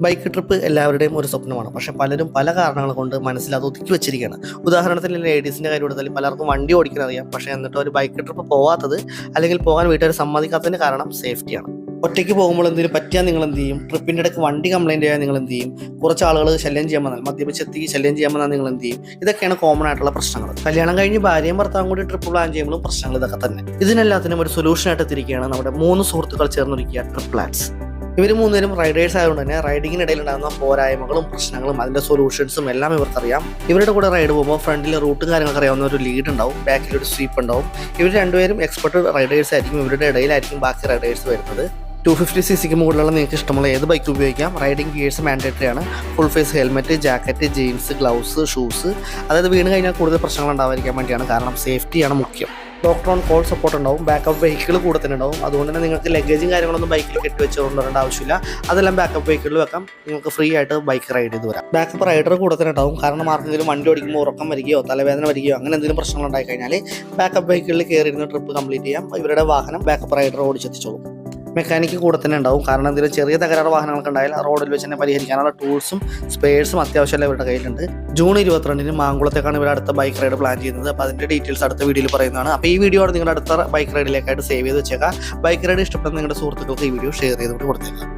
Bike trip എല്ലാവരുടെയും ഒരു സ്വപ്നമാണ്. പക്ഷേ പലരും പല കാരണങ്ങൾ കൊണ്ട് മനസ്സിൽ അത് ഒതുക്കി വെച്ചിരിക്കുകയാണ്. ഉദാഹരണത്തിന് ലേഡീസിൻ്റെ കാര്യം എടുത്താൽ പലർക്കും വണ്ടി ഓടിക്കാൻ അറിയാം, പക്ഷേ എന്നിട്ട് ഒരു ബൈക്ക് ട്രിപ്പ് പോകാത്തത് അല്ലെങ്കിൽ പോകാൻ വീട്ടുകാർ സമ്മതിക്കാത്തതിന് കാരണം സേഫ്റ്റിയാണ്. ഒറ്റയ്ക്ക് പോകുമ്പോൾ എന്തെങ്കിലും പറ്റിയാൽ നിങ്ങൾ എന്ത് ചെയ്യും? ട്രിപ്പിൻ്റെ ഇടയ്ക്ക് വണ്ടി കംപ്ലൈൻറ്റ് ചെയ്യാൻ നിങ്ങൾ എന്ത് ചെയ്യും? കുറച്ച് ആളുകൾ ശല്യം ചെയ്യാൻ വന്നാൽ, മദ്യപിച്ചെത്തി ശല്യം ചെയ്യാൻ വന്നാൽ നിങ്ങൾ എന്ത് ചെയ്യും? ഇതൊക്കെയാണ് കോമൺ ആയിട്ടുള്ള പ്രശ്നങ്ങൾ. കല്യാണം കഴിഞ്ഞ് ഭാര്യയും ഭർത്താവും കൂടി ട്രിപ്പ് പ്ലാൻ ചെയ്യുമ്പോഴും പ്രശ്നങ്ങൾ ഇതൊക്കെ തന്നെ. ഇതിനെല്ലാത്തിനും ഒരു സൊല്യൂഷനായിട്ട് എത്തിയിരിക്കുകയാണ് നമ്മുടെ 3 സുഹൃത്തുക്കൾ ചേർന്നൊരുക്കിയ ട്രിപ്പ് പ്ലാൻസ്. ഇവർ 3 പേരും റൈഡേഴ്സ് ആയതുകൊണ്ട് തന്നെ റൈഡിങ്ങിനിടയിൽ ഉണ്ടാകുന്ന പോരായ്മകളും പ്രശ്നങ്ങളും അതിൻ്റെ സൊല്യൂഷൻസും എല്ലാം ഇവർക്കറിയാം. ഇവരുടെ കൂടെ റൈഡ് പോകുമ്പോൾ ഫ്രണ്ടിൽ റൂട്ടും കാര്യങ്ങളൊക്കെ അറിയാവുന്ന ഒരു ലീഡ് ഉണ്ടാവും, ബാക്കിൽ ഒരു സ്വീപ്പ് ഉണ്ടാവും. ഇവർ രണ്ടുപേരും എക്സ്പെർട്ട് റൈഡേഴ്സ് ആയിരിക്കും. ഇവരുടെ ഇടയിലായിരിക്കും ബാക്കി റൈഡേഴ്സ് വരുന്നത്. 250cc മുകളിലുള്ള നിങ്ങൾക്ക് ഇഷ്ടമുള്ള ഏത് ബൈക്ക് ഉപയോഗിക്കാം. റൈഡിംഗ് ഗിയേഴ്സ് മാൻഡേറ്ററി ആണ്. Full face helmet, jacket, jeans, gloves, shoes. അതായത് വീണ് കഴിഞ്ഞാൽ കൂടുതൽ പ്രശ്നങ്ങൾ ഉണ്ടാവാതിരിക്കാൻ വേണ്ടിയാണ്. കാരണം സേഫ്റ്റിയാണ് മുഖ്യം. ഡോക്ടർ ഓൺ കോൾ സപ്പോർട്ട് ഉണ്ടാവും. ബാക്കപ്പ് വെഹിക്കിൾ കൂടെ തന്നെ ഉണ്ടാവും. അതുകൊണ്ട് തന്നെ നിങ്ങൾക്ക് ലഗേജും കാര്യങ്ങളൊന്നും ബൈക്കിൽ കെട്ടിവെച്ച് കൊണ്ടുവരേണ്ട ആവശ്യമില്ല. അതെല്ലാം ബാക്കപ്പ് വെഹിക്കിളിൽ വെക്കാം. നിങ്ങൾക്ക് ഫ്രീ ആയിട്ട് ബൈക്ക് റൈഡ് ചെയ്ത് വരാം. ബാക്കപ്പ് റൈഡർ കൂടെ തന്നെ ഉണ്ടാവും. കാരണം ആർക്കെങ്കിലും വണ്ടി ഓടിക്കുമ്പോൾ ഉറക്കം വരികയോ തലവേദന വരികയോ അങ്ങനെ എന്തെങ്കിലും പ്രശ്നങ്ങൾ ഉണ്ടായി കഴിഞ്ഞാൽ ബാക്കപ്പ് വെഹിക്കിളിൽ കയറിയിരുന്ന ട്രിപ്പ് കംപ്ലീറ്റ് ചെയ്യാം. ഇവരുടെ വാഹനം ബാക്കപ്പ് റൈഡർ ഓടിച്ചെത്തിച്ചോളും. മെക്കാനിക്ക് കൂടെ തന്നെ ഉണ്ടാവും. കാരണം എന്തെങ്കിലും ചെറിയ തകരാറ് വാഹനങ്ങൾക്ക് ഉണ്ടായാൽ റോഡിൽ വെച്ച് തന്നെ പരിഹരിക്കാനുള്ള ടൂൾസും സ്പെയർസും അത്യാവശ്യമല്ല ഇവരുടെ കയ്യിലുണ്ട്. ജൂൺ 22 മാങ്കുളത്തേക്കാണ് ഇവർ അടുത്ത ബൈക്ക് റൈഡ് പ്ലാൻ ചെയ്യുന്നത്. അപ്പോൾ അതിൻ്റെ ഡീറ്റെയിൽസ് അടുത്ത വീഡിയോയിൽ പറയുന്നതാണ്. അപ്പോൾ ഈ വീഡിയോ നിങ്ങളുടെ അടുത്ത ബൈക്ക് റൈഡിലേക്കായിട്ട് സേവ് ചെയ്ത് വെച്ചേക്കാം. ബൈക്ക് റൈഡ് ഇഷ്ടപ്പെടുന്ന നിങ്ങളുടെ സുഹൃത്തുക്കൾക്ക് ഈ വീഡിയോ ഷെയർ ചെയ്തുകൊണ്ട് കൊടുത്തേക്കാം.